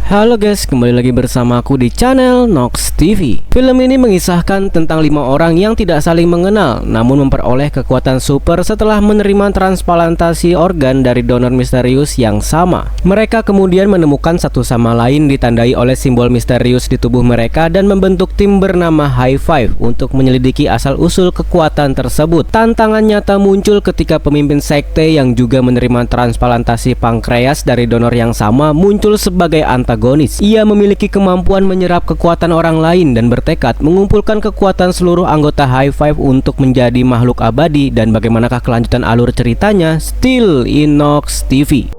Halo guys, kembali lagi bersama aku di channel Nox TV. Film ini mengisahkan tentang 5 orang yang tidak saling mengenal namun memperoleh kekuatan super setelah menerima transplantasi organ dari donor misterius yang sama. Mereka kemudian menemukan satu sama lain ditandai oleh simbol misterius di tubuh mereka dan membentuk tim bernama High Five untuk menyelidiki asal-usul kekuatan tersebut. Tantangan nyata muncul ketika pemimpin sekte yang juga menerima transplantasi pankreas dari donor yang sama muncul sebagai antagonis. Ia memiliki kemampuan menyerap kekuatan orang lain dan bertekad mengumpulkan kekuatan seluruh anggota High Five untuk menjadi makhluk abadi. Dan bagaimanakah kelanjutan alur ceritanya? Still in Nox TV.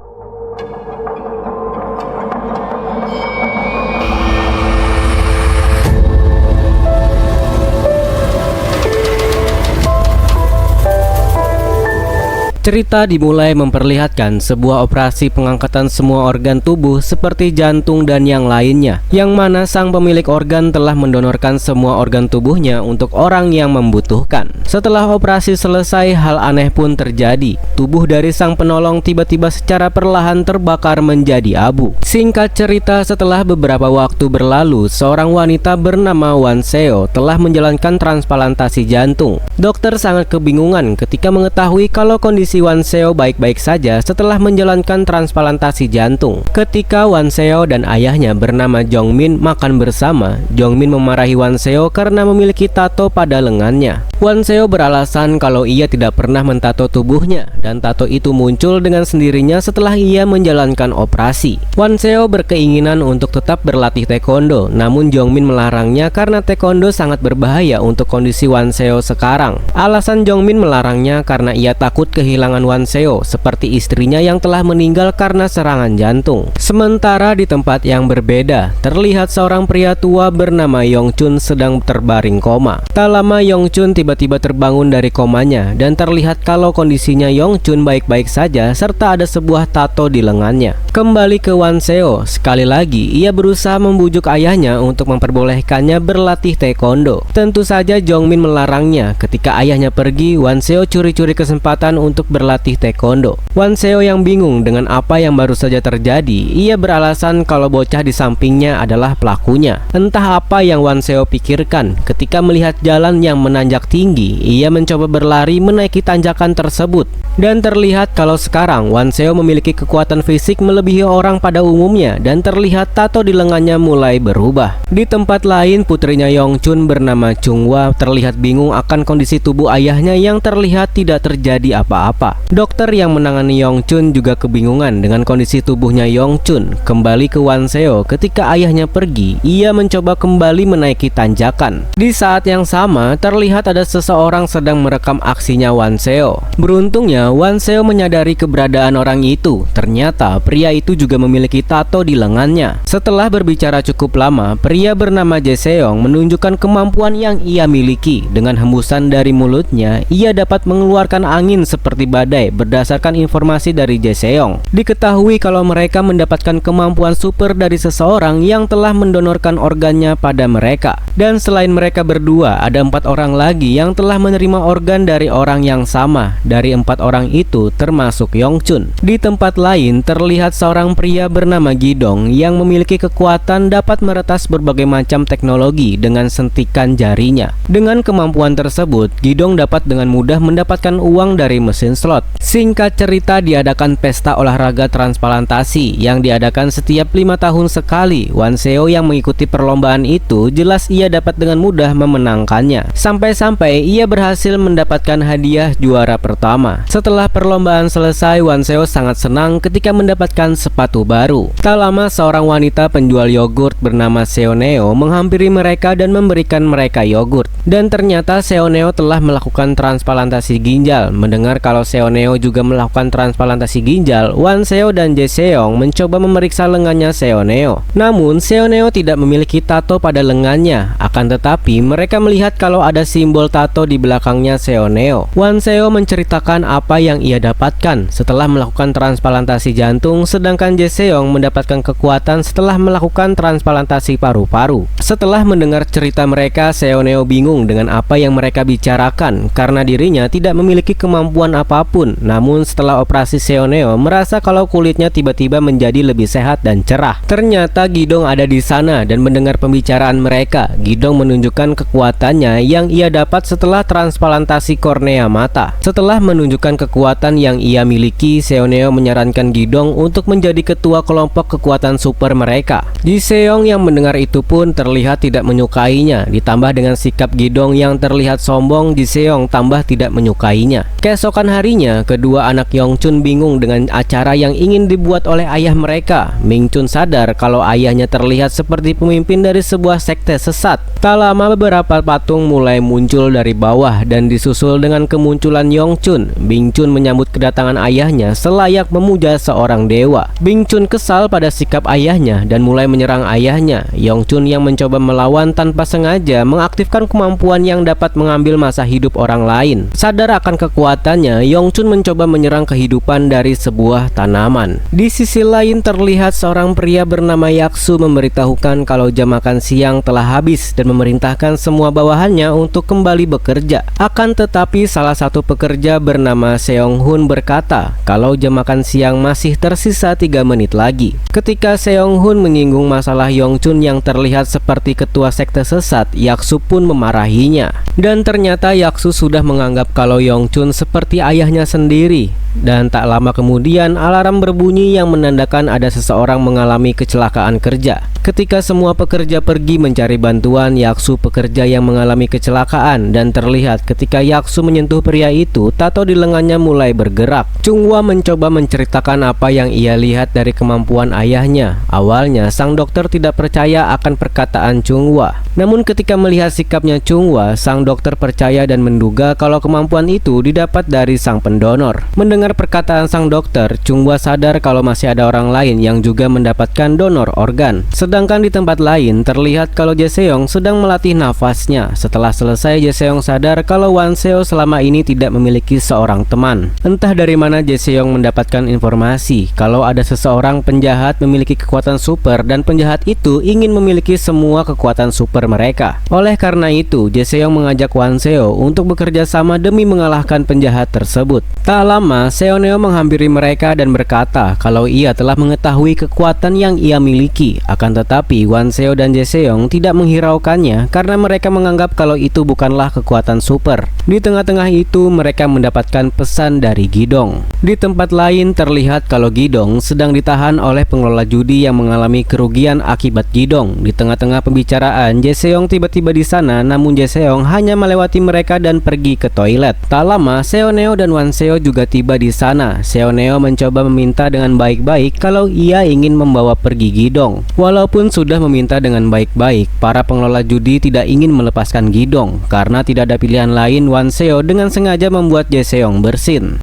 Cerita dimulai memperlihatkan sebuah operasi pengangkatan semua organ tubuh seperti jantung dan yang lainnya, yang mana sang pemilik organ telah mendonorkan semua organ tubuhnya untuk orang yang membutuhkan. Setelah operasi selesai, hal aneh pun terjadi. Tubuh dari sang penolong tiba-tiba secara perlahan terbakar menjadi abu. Singkat cerita, setelah beberapa waktu berlalu, seorang wanita bernama Wan Seo telah menjalankan transplantasi jantung. Dokter sangat kebingungan ketika mengetahui kalau kondisi Wan Seo baik-baik saja setelah menjalankan transplantasi jantung. Ketika Wan Seo dan ayahnya bernama Jong Min makan bersama, Jong Min memarahi Wan Seo karena memiliki tato pada lengannya. Wan Seo beralasan kalau ia tidak pernah mentato tubuhnya dan tato itu muncul dengan sendirinya setelah ia menjalankan operasi. Wan Seo berkeinginan untuk tetap berlatih taekwondo, namun Jong Min melarangnya karena taekwondo sangat berbahaya untuk kondisi Wan Seo sekarang. Alasan Jong Min melarangnya karena ia takut kehilangan Wan Seo seperti istrinya yang telah meninggal karena serangan jantung. Sementara di tempat yang berbeda, terlihat seorang pria tua bernama Yong Chun sedang terbaring koma. Tak lama Yong Chun tiba-tiba terbangun dari komanya dan terlihat kalau kondisinya Yong Chun baik-baik saja serta ada sebuah tato di lengannya. Kembali ke Wan Seo, sekali lagi ia berusaha membujuk ayahnya untuk memperbolehkannya berlatih taekwondo. Tentu saja Jong Min melarangnya. Ketika ayahnya pergi, Wan Seo curi-curi kesempatan untuk berlatih taekwondo. Wan Seo yang bingung dengan apa yang baru saja terjadi, ia beralasan kalau bocah di sampingnya adalah pelakunya. Entah apa yang Wan Seo pikirkan ketika melihat jalan yang menanjak tinggi, ia mencoba berlari menaiki tanjakan tersebut. Dan terlihat kalau sekarang Wan Seo memiliki kekuatan fisik melebihi orang pada umumnya dan terlihat tato di lengannya mulai berubah. Di tempat lain, putrinya Yong Chun bernama Chung Hwa terlihat bingung akan kondisi tubuh ayahnya yang terlihat tidak terjadi apa-apa. Dokter yang menangani Yong Chun juga kebingungan dengan kondisi tubuhnya Yong Chun. Kembali ke Wan Seo, ketika ayahnya pergi, ia mencoba kembali menaiki tanjakan. Di saat yang sama, terlihat ada seseorang sedang merekam aksinya Wan Seo. Beruntungnya, Wan Seo menyadari keberadaan orang itu. Ternyata pria itu juga memiliki tato di lengannya. Setelah berbicara cukup lama, pria bernama Jae-seong menunjukkan kemampuan yang ia miliki. Dengan hembusan dari mulutnya, ia dapat mengeluarkan angin seperti badai berdasarkan informasi dari Jae-seong. Diketahui kalau mereka mendapatkan kemampuan super dari seseorang yang telah mendonorkan organnya pada mereka. Dan selain mereka berdua, ada 4 orang lagi yang telah menerima organ dari orang yang sama. Dari 4 orang itu termasuk Yong Chun. Di tempat lain terlihat seorang pria bernama Gidong yang memiliki kekuatan dapat meretas berbagai macam teknologi dengan sentikan jarinya. Dengan kemampuan tersebut, Gidong dapat dengan mudah mendapatkan uang dari mesin slot. Singkat cerita, diadakan pesta olahraga transplantasi yang diadakan setiap 5 tahun sekali. Wan Seo yang mengikuti perlombaan itu jelas ia dapat dengan mudah memenangkannya. Sampai-sampai ia berhasil mendapatkan hadiah juara pertama. Setelah perlombaan selesai, Wan Seo sangat senang ketika mendapatkan sepatu baru. Tak lama seorang wanita penjual yogurt bernama Seoneo menghampiri mereka dan memberikan mereka yogurt. Dan ternyata Seoneo telah melakukan transplantasi ginjal. Mendengar kalau Seoneo juga melakukan transplantasi ginjal, Wan Seo dan Jae-seong mencoba memeriksa lengannya Seoneo. Namun Seoneo tidak memiliki tato pada lengannya. Akan Akan tetapi mereka melihat kalau ada simbol tato di belakangnya Seoneo. Wan Seo menceritakan apa yang ia dapatkan setelah melakukan transplantasi jantung, sedangkan Jae-seong mendapatkan kekuatan setelah melakukan transplantasi paru-paru. Setelah mendengar cerita mereka, Seoneo bingung dengan apa yang mereka bicarakan karena dirinya tidak memiliki kemampuan apapun. Namun setelah operasi, Seoneo merasa kalau kulitnya tiba-tiba menjadi lebih sehat dan cerah. Ternyata Gidong ada di sana dan mendengar pembicaraan mereka. Gidong menunjukkan kekuatannya yang ia dapat setelah transplantasi kornea mata. Setelah menunjukkan kekuatan yang ia miliki, Seoneo menyarankan Gidong untuk menjadi ketua kelompok kekuatan super mereka. Ji-seong yang mendengar itu pun terlihat tidak menyukainya. Ditambah dengan sikap Gidong yang terlihat sombong, Ji-seong tambah tidak menyukainya. Keesokan harinya, kedua anak Yongchun bingung dengan acara yang ingin dibuat oleh ayah mereka. Mingchun sadar kalau ayahnya terlihat seperti pemimpin dari sebuah sekte sesat. Tak lama beberapa patung mulai muncul dari bawah dan disusul dengan kemunculan Yongchun. Mingchun menyambut kedatangan ayahnya selayak memuja seorang dewa. Mingchun kesal pada sikap ayahnya dan mulai menyerang ayahnya. Yongchun yang mencoba melawan tanpa sengaja mengaktifkan kemampuan yang dapat mengambil masa hidup orang lain. Sadar akan kekuatannya, Yongchun mencoba menyerang kehidupan dari sebuah tanaman. Di sisi lain terlihat seorang pria bernama Yaksu memberitahukan kalau jam makan siang telah habis dan memerintahkan semua bawahannya untuk kembali bekerja. Akan tetapi salah satu pekerja bernama Seong Hun berkata kalau jam makan siang masih tersisa 3 menit lagi. Ketika Seong Hun menyinggung masalah Yongchun yang terlihat seperti ketua sekte sesat, Yaksu pun memarahinya. Dan ternyata Yaksu sudah menganggap kalau Yongchun seperti ayahnya sendiri. Dan tak lama kemudian alarm berbunyi yang menandakan ada seseorang mengalami kecelakaan kerja. Ketika semua pekerja pergi mencari bantuan, Yaksu pekerja yang mengalami kecelakaan dan terlihat ketika Yaksu menyentuh pria itu, tato di lengannya mulai bergerak. Chunghwa mencoba menceritakan apa yang ia lihat dari kemampuan ayahnya. Awalnya sang dokter tidak percaya akan perkataan Chunghwa. Namun ketika melihat sikapnya Chunghwa, sang dokter percaya dan menduga kalau kemampuan itu didapat dari sang pendonor. Mendengar perkataan sang dokter, Chunghwa sadar kalau masih ada orang lain yang juga mendapatkan donor organ. Sedangkan di tempat lain terlihat kalau Jae-seong sedang melatih nafasnya. Setelah selesai, Jae-seong sadar kalau Wan Seo selama ini tidak memiliki seorang teman. Entah dari mana Jae-seong mendapatkan informasi kalau ada seseorang penjahat memiliki kekuatan super dan penjahat itu ingin memiliki semua kekuatan super mereka. Oleh karena itu, Jae-seong mengajak Wan Seo untuk bekerja sama demi mengalahkan penjahat tersebut. Tak lama, Seoneo menghampiri mereka dan berkata kalau ia telah mengetahui kekuatan yang ia miliki. Akan tetapi Wan Seo dan Jae-seong tidak menghiraukannya karena mereka menganggap kalau itu bukanlah kekuatan super. Di tengah-tengah itu mereka mendapatkan pesan dari Gidong. Di tempat lain terlihat kalau Gidong sedang ditahan oleh pengelola judi yang mengalami kerugian akibat Gidong. Di tengah-tengah pembicaraan, Jae-seong tiba-tiba di sana, namun Jae-seong hanya melewati mereka dan pergi ke toilet. Tak lama, Seoneo dan Wan Seo juga tiba di sana. Seoneo mencoba meminta dengan baik-baik kalau ia ingin membawa pergi Gidong. Walaupun sudah meminta dengan baik-baik, para pengelola judi tidak ingin melepaskan Gidong. Karena tidak ada pilihan lain, Wan Seo dengan sengaja membuat Jae-seong bersin.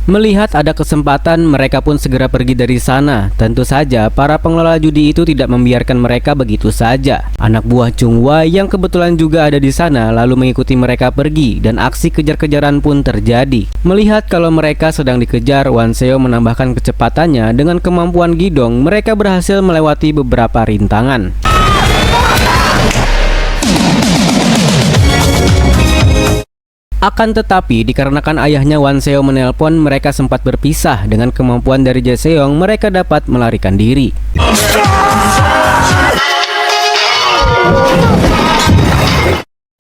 Melihat ada kesempatan, mereka pun segera pergi dari sana. Tentu saja, para pengelola judi itu tidak membiarkan mereka begitu saja. Anak buah Chunghwa yang kebetulan juga ada di sana lalu mengikuti mereka pergi dan aksi kejar-kejaran pun terjadi. Melihat kalau mereka sedang dikejar, Wan Seo menambahkan kecepatannya dengan kemampuan Gidong. Mereka berhasil melewati beberapa rintangan. Akan tetapi, dikarenakan ayahnya Wan Seo menelpon, mereka sempat berpisah. Dengan kemampuan dari Jae-seong, mereka dapat melarikan diri.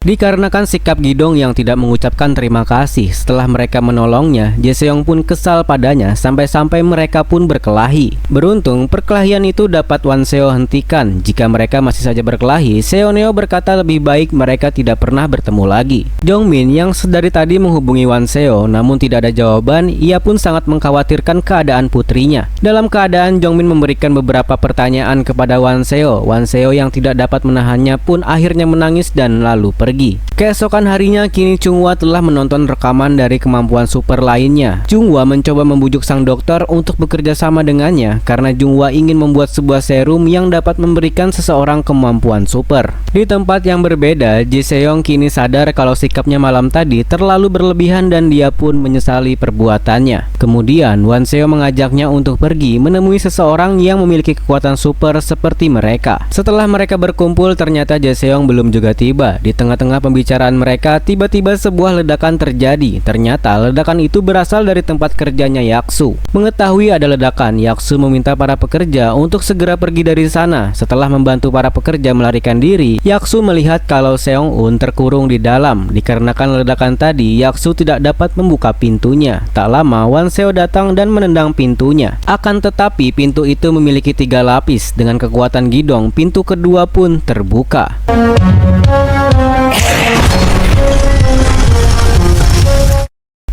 Dikarenakan sikap Gidong yang tidak mengucapkan terima kasih setelah mereka menolongnya, Jae-seong pun kesal padanya sampai-sampai mereka pun berkelahi. Beruntung, perkelahian itu dapat Wan Seo hentikan. Jika mereka masih saja berkelahi, Seoneo berkata lebih baik mereka tidak pernah bertemu lagi. Jongmin yang sedari tadi menghubungi Wan Seo namun tidak ada jawaban, ia pun sangat mengkhawatirkan keadaan putrinya. Dalam keadaan Jongmin memberikan beberapa pertanyaan kepada Wan Seo. Wan Seo yang tidak dapat menahannya pun akhirnya menangis dan lalu pergi. pergi. Keesokan harinya kini Chunghwa telah menonton rekaman dari kemampuan super lainnya. Chunghwa mencoba membujuk sang dokter untuk bekerja sama dengannya karena Chunghwa ingin membuat sebuah serum yang dapat memberikan seseorang kemampuan super. Di tempat yang berbeda, Ji Seong kini sadar kalau sikapnya malam tadi terlalu berlebihan dan dia pun menyesali perbuatannya. Kemudian Wan Seo mengajaknya untuk pergi menemui seseorang yang memiliki kekuatan super seperti mereka. Setelah mereka berkumpul, ternyata Ji Seong belum juga tiba. Di tengah-tengah pembicaraan mereka, tiba-tiba sebuah ledakan terjadi. Ternyata ledakan itu berasal dari tempat kerjanya Yaksu. Mengetahui ada ledakan, Yaksu meminta para pekerja untuk segera pergi dari sana. Setelah membantu para pekerja melarikan diri, Yaksu melihat kalau Seong-un terkurung di dalam. Dikarenakan ledakan tadi, Yaksu tidak dapat membuka pintunya. Tak lama, Wan Seo datang dan menendang pintunya. Akan tetapi pintu itu memiliki 3 lapis. Dengan kekuatan Gidong, pintu kedua pun terbuka.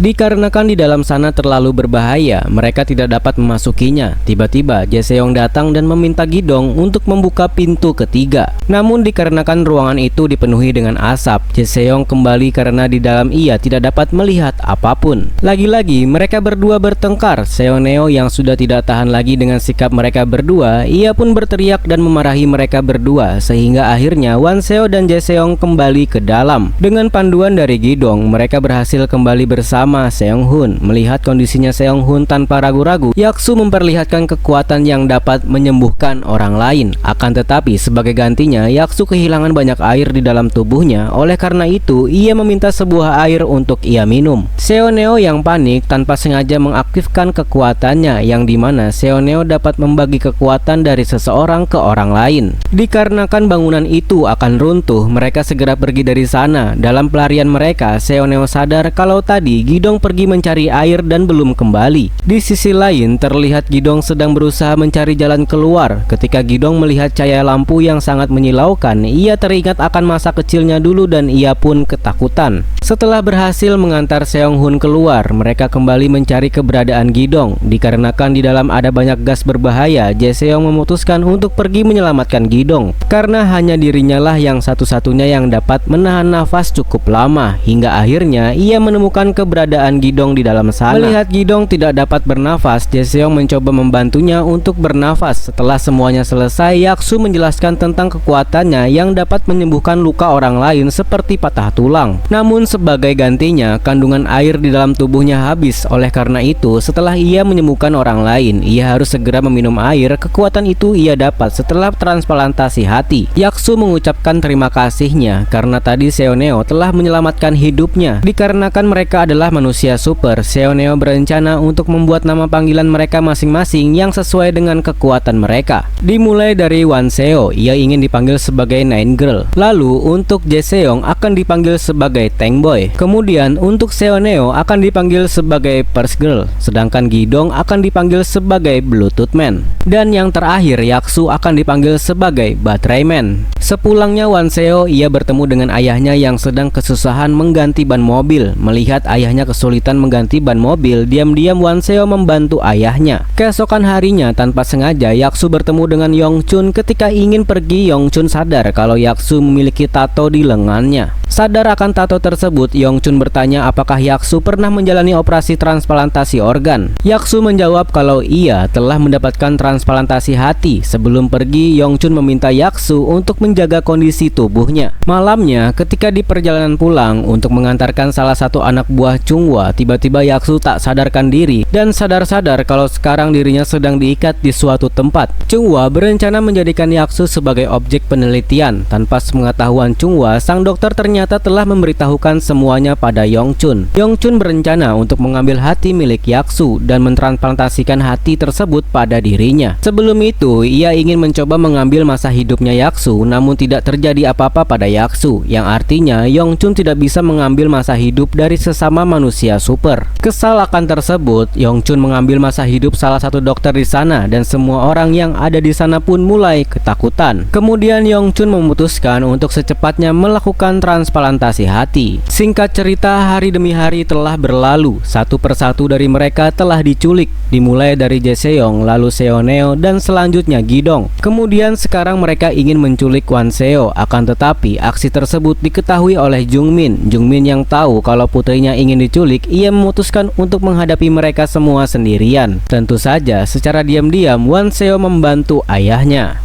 Dikarenakan di dalam sana terlalu berbahaya, mereka tidak dapat memasukinya. Tiba-tiba Ji Seong datang dan meminta Gidong untuk membuka pintu ketiga. Namun dikarenakan ruangan itu dipenuhi dengan asap, Ji Seong kembali karena di dalam ia tidak dapat melihat apapun. Lagi-lagi mereka berdua bertengkar. Seoneo yang sudah tidak tahan lagi dengan sikap mereka berdua, ia pun berteriak dan memarahi mereka berdua sehingga akhirnya Wan Seo dan Ji Seong kembali ke dalam. Dengan panduan dari Gidong, mereka berhasil kembali bersama Seong-hun. Melihat kondisinya Seong-hun tanpa ragu-ragu, Yaksu memperlihatkan kekuatan yang dapat menyembuhkan orang lain. Akan tetapi sebagai gantinya, Yaksu kehilangan banyak air di dalam tubuhnya. Oleh karena itu, ia meminta sebuah air untuk ia minum. Seoneo yang panik tanpa sengaja mengaktifkan kekuatannya, yang dimana Seoneo dapat membagi kekuatan dari seseorang ke orang lain. Dikarenakan bangunan itu akan runtuh, mereka segera pergi dari sana. Dalam pelarian mereka, Seoneo sadar kalau tadi Gidong pergi mencari air dan belum kembali. Di sisi lain, terlihat Gidong sedang berusaha mencari jalan keluar. Ketika Gidong melihat cahaya lampu yang sangat menyilaukan, ia teringat akan masa kecilnya dulu dan ia pun ketakutan. Setelah berhasil mengantar Seong-hun keluar, mereka kembali mencari keberadaan Gidong. Dikarenakan di dalam ada banyak gas berbahaya, Ji Seong memutuskan untuk pergi menyelamatkan Gidong. Karena hanya dirinya lah yang satu-satunya yang dapat menahan nafas cukup lama. Hingga akhirnya ia menemukan keberadaan Gidong di dalam sana. Melihat Gidong tidak dapat bernafas, Ji Seong mencoba membantunya untuk bernafas. Setelah semuanya selesai, Yaksu menjelaskan tentang kekuatannya yang dapat menyembuhkan luka orang lain seperti patah tulang. Namun sebagai gantinya, kandungan air di dalam tubuhnya habis. Oleh karena itu, setelah ia menyembuhkan orang lain, ia harus segera meminum air. Kekuatan itu ia dapat setelah transplantasi hati. Yaksu mengucapkan terima kasihnya karena tadi Seoneo telah menyelamatkan hidupnya. Dikarenakan mereka adalah manusia super, Seoneo berencana untuk membuat nama panggilan mereka masing-masing yang sesuai dengan kekuatan mereka. Dimulai dari Wan Seo, ia ingin dipanggil sebagai Nine Girl. Lalu untuk Ji Seong akan dipanggil sebagai Tank Boy. Kemudian untuk Seoneo akan dipanggil sebagai First Girl. Sedangkan Gidong akan dipanggil sebagai Bluetooth Man. Dan yang terakhir, Yaksu akan dipanggil sebagai Baterai Man. Sepulangnya Wan Seo, ia bertemu dengan ayahnya yang sedang kesusahan mengganti ban mobil. Melihat ayahnya kesulitan mengganti ban mobil, diam-diam Wan Seo membantu ayahnya. Keesokan harinya, tanpa sengaja Yaksu bertemu dengan Yongchun. Ketika ingin pergi, Yongchun sadar kalau Yaksu memiliki tato di lengannya. Sadar akan tato tersebut, Yongchun bertanya apakah Yaksu pernah menjalani operasi transplantasi organ. Yaksu menjawab kalau ia telah mendapatkan transplantasi hati. Sebelum pergi, Yongchun meminta Yaksu untuk menjaga kondisi tubuhnya. Malamnya, ketika di perjalanan pulang untuk mengantarkan salah satu anak buah Chunghwa, tiba-tiba Yaksu tak sadarkan diri dan sadar-sadar kalau sekarang dirinya sedang diikat di suatu tempat. Chunghwa berencana menjadikan Yaksu sebagai objek penelitian. Tanpa sepengetahuan Chunghwa, sang dokter ternyata telah memberitahukan semuanya pada Yongchun. Yongchun berencana untuk mengambil hati milik Yaksu dan mentransplantasikan hati tersebut pada dirinya. Sebelum itu, ia ingin mencoba mengambil masa hidupnya Yaksu, namun tidak terjadi apa-apa pada Yaksu, yang artinya Yongchun tidak bisa mengambil masa hidup dari sesama manusia manusia super. Kesal akan tersebut, Yongchun mengambil masa hidup salah satu dokter di sana dan semua orang yang ada di sana pun mulai ketakutan. Kemudian Yongchun memutuskan untuk secepatnya melakukan transplantasi hati. Singkat cerita, hari demi hari telah berlalu. Satu persatu dari mereka telah diculik, dimulai dari Jae-seong, lalu Seoneo, dan selanjutnya Gi-dong. Kemudian sekarang mereka ingin menculik Wan-seo, akan tetapi aksi tersebut diketahui oleh Jungmin. Jungmin yang tahu kalau putrinya ingin diculik, ia memutuskan untuk menghadapi mereka semua sendirian. Tentu saja secara diam-diam Wan-seo membantu ayahnya.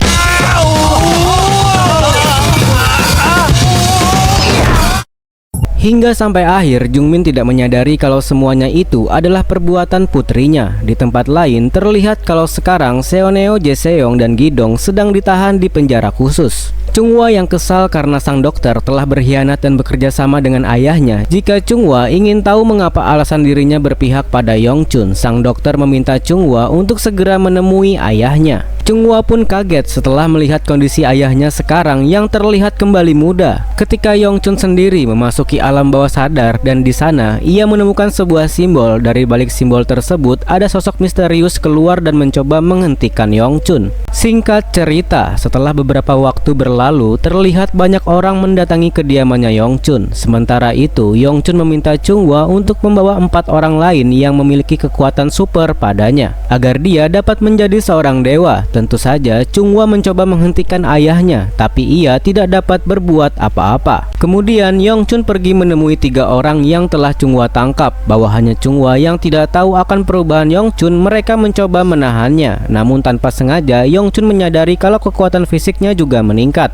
Hingga sampai akhir, Jungmin tidak menyadari kalau semuanya itu adalah perbuatan putrinya. Di tempat lain, terlihat kalau sekarang Seoneo, Jae-seong, dan Gi-dong sedang ditahan di penjara khusus. Chunghwa yang kesal karena sang dokter telah berkhianat dan bekerja sama dengan ayahnya. Jika Chunghwa ingin tahu mengapa alasan dirinya berpihak pada Yongchun, sang dokter meminta Chunghwa untuk segera menemui ayahnya. Chunghwa pun kaget setelah melihat kondisi ayahnya sekarang yang terlihat kembali muda. Ketika Yongchun sendiri memasuki alam bawah sadar dan di sana ia menemukan sebuah simbol. Dari balik simbol tersebut ada sosok misterius keluar dan mencoba menghentikan Yongchun. Singkat cerita, setelah beberapa waktu berlalu, terlihat banyak orang mendatangi kediamannya Yongchun. Sementara itu, Yongchun meminta Chunghwa untuk membawa 4 orang lain yang memiliki kekuatan super padanya agar dia dapat menjadi seorang dewa. Tentu saja Chunghwa mencoba menghentikan ayahnya, tapi ia tidak dapat berbuat apa-apa. Kemudian Yongchun pergi menemui 3 orang yang telah Chunghwa tangkap. Bawahannya Chunghwa yang tidak tahu akan perubahan Yongchun, mereka mencoba menahannya. Namun tanpa sengaja Yongchun menyadari kalau kekuatan fisiknya juga meningkat.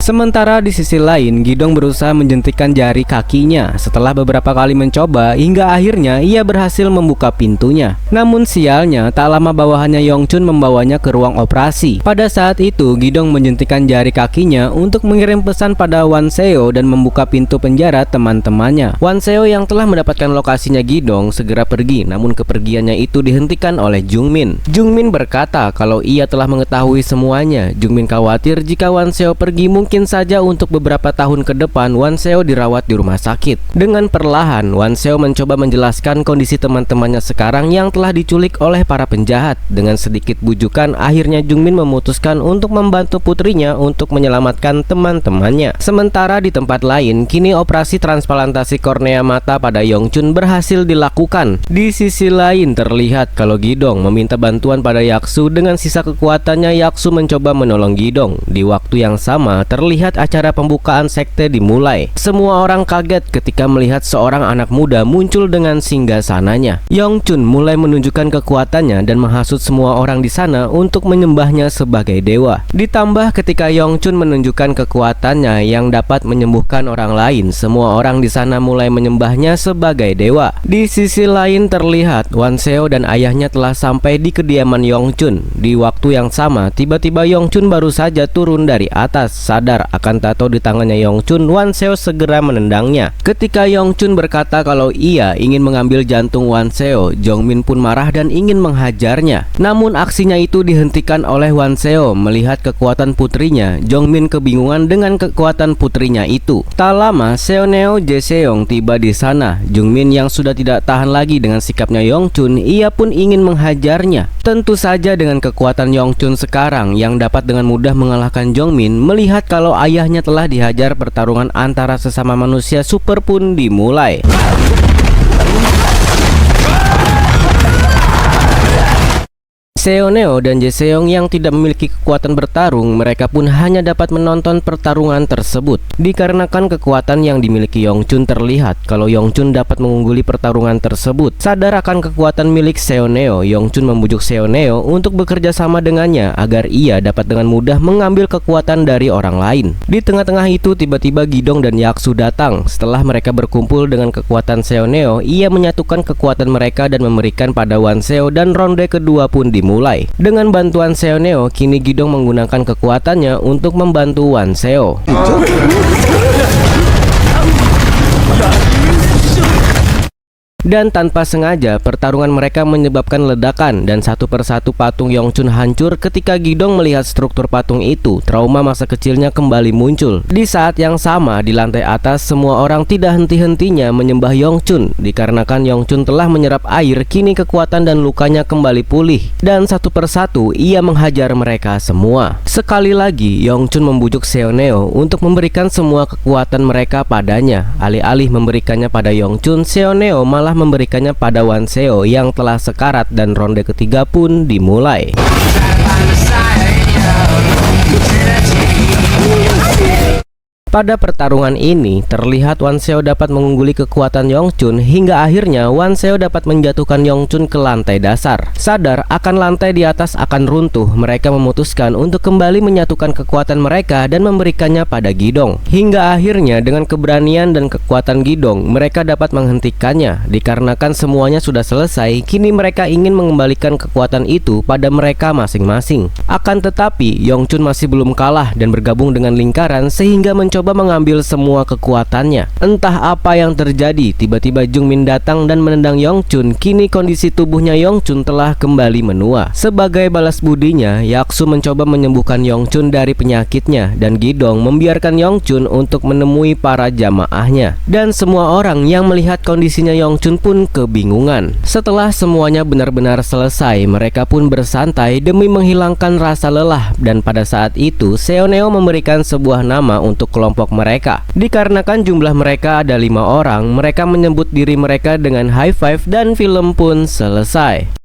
Sementara di sisi lain, Gi-dong berusaha menjentikan jari kakinya. Setelah beberapa kali mencoba, hingga akhirnya ia berhasil membuka pintunya. Namun sialnya, tak lama bawahannya Yongchun membawanya ke ruang operasi. Pada saat itu, Gi-dong menjentikan jari kakinya untuk mengirim pesan pada Wan-seo dan membuka pintu penjara teman-temannya. Wan-seo yang telah mendapatkan lokasinya Gi-dong segera pergi, namun kepergiannya itu dihentikan oleh Jungmin. Jungmin berkata kalau ia telah mengetahui semuanya. Jungmin khawatir jika Wan-seo pergi, mungkin saja untuk beberapa tahun ke depan Wan-seo dirawat di rumah sakit. Dengan perlahan, Wan-seo mencoba menjelaskan kondisi teman-temannya sekarang yang telah diculik oleh para penjahat. Dengan sedikit bujukan, akhirnya Jungmin memutuskan untuk membantu putrinya untuk menyelamatkan teman-temannya. Sementara di tempat lain, kini operasi transplantasi kornea mata pada Yongchun berhasil dilakukan. Di sisi lain, terlihat kalau Gi-dong meminta bantuan pada Yaksu. Dengan sisa kekuatannya, Yaksu mencoba menolong Gi-dong. Di waktu yang sama, terlihat acara pembukaan sekte dimulai. Semua orang kaget ketika melihat seorang anak muda muncul dengan singgasananya. Yongchun mulai menunjukkan kekuatannya dan menghasut semua orang di sana untuk menyembahnya sebagai dewa. Ditambah ketika Yongchun menunjukkan kekuatannya yang dapat menyembuhkan orang lain, semua orang di sana mulai menyembahnya sebagai dewa. Di sisi lain terlihat Wan-seo dan ayahnya telah sampai di kediaman Yongchun. Di waktu yang sama, tiba-tiba Yongchun baru saja turun dari atas. Sadar akan tato di tangannya Yongchun, Wan-seo segera menendangnya. Ketika Yongchun berkata kalau ia ingin mengambil jantung Wan-seo, Jongmin pun marah dan ingin menghajarnya. Namun aksinya itu dihentikan oleh Wan-seo. Melihat kekuatan putrinya, Jongmin kebingungan dengan kekuatan putrinya itu. Tak lama, Seoneo, Jae-seong tiba di sana. Jongmin yang sudah tidak tahan lagi dengan sikapnya Yongchun, ia pun ingin menghajarnya. Tentu saja dengan kekuatan Yongchun sekarang yang dapat dengan mudah mengalahkan Jongmin, melihat kalau ayahnya telah dihajar, pertarungan antara sesama manusia super pun dimulai. Seoneo dan Jae-seong yang tidak memiliki kekuatan bertarung, mereka pun hanya dapat menonton pertarungan tersebut. Dikarenakan kekuatan yang dimiliki Yongchun, terlihat kalau Yongchun dapat mengungguli pertarungan tersebut. Sadar akan kekuatan milik Seoneo, Yongchun membujuk Seoneo untuk bekerja sama dengannya agar ia dapat dengan mudah mengambil kekuatan dari orang lain. Di tengah-tengah itu tiba-tiba Gi-dong dan Yaksu datang. Setelah mereka berkumpul dengan kekuatan Seoneo, ia menyatukan kekuatan mereka dan memberikan pada Wan-seo dan ronde kedua pun dimulai. Dengan bantuan Seoneo, kini Gi-dong menggunakan kekuatannya untuk membantu Wan-seo. Dan tanpa sengaja, pertarungan mereka menyebabkan ledakan dan satu persatu patung Yongchun hancur ketika Gidong melihat struktur patung itu. Trauma masa kecilnya kembali muncul. Di saat yang sama, di lantai atas semua orang tidak henti-hentinya menyembah Yongchun. Dikarenakan Yongchun telah menyerap air, kini kekuatan dan lukanya kembali pulih. Dan satu persatu ia menghajar mereka semua. Sekali lagi, Yongchun membujuk Seoneo untuk memberikan semua kekuatan mereka padanya. Alih-alih memberikannya pada Yongchun, Seoneo malah memberikannya pada Wanseo yang telah sekarat dan ronde ketiga pun dimulai. Pada pertarungan ini, terlihat Wanseo dapat mengungguli kekuatan Yongchun hingga akhirnya Wanseo dapat menjatuhkan Yongchun ke lantai dasar. Sadar akan lantai di atas akan runtuh, mereka memutuskan untuk kembali menyatukan kekuatan mereka dan memberikannya pada Gidong. Hingga akhirnya dengan keberanian dan kekuatan Gidong, mereka dapat menghentikannya. Dikarenakan semuanya sudah selesai, kini mereka ingin mengembalikan kekuatan itu pada mereka masing-masing. Akan tetapi, Yongchun masih belum kalah dan bergabung dengan lingkaran sehingga mencoba mengambil semua kekuatannya. Entah apa yang terjadi, tiba-tiba Jungmin datang dan menendang Yongchun. Kini kondisi tubuhnya Yongchun telah kembali menua. Sebagai balas budinya, Yaksu mencoba menyembuhkan Yongchun dari penyakitnya dan Gidong membiarkan Yongchun untuk menemui para jamaahnya. Dan semua orang yang melihat kondisinya Yongchun pun kebingungan. Setelah semuanya benar-benar selesai, mereka pun bersantai demi menghilangkan rasa lelah. Dan pada saat itu, Seoneo memberikan sebuah nama untuk kelompok mereka. Dikarenakan jumlah mereka ada 5 orang, mereka menyebut diri mereka dengan high five dan film pun selesai.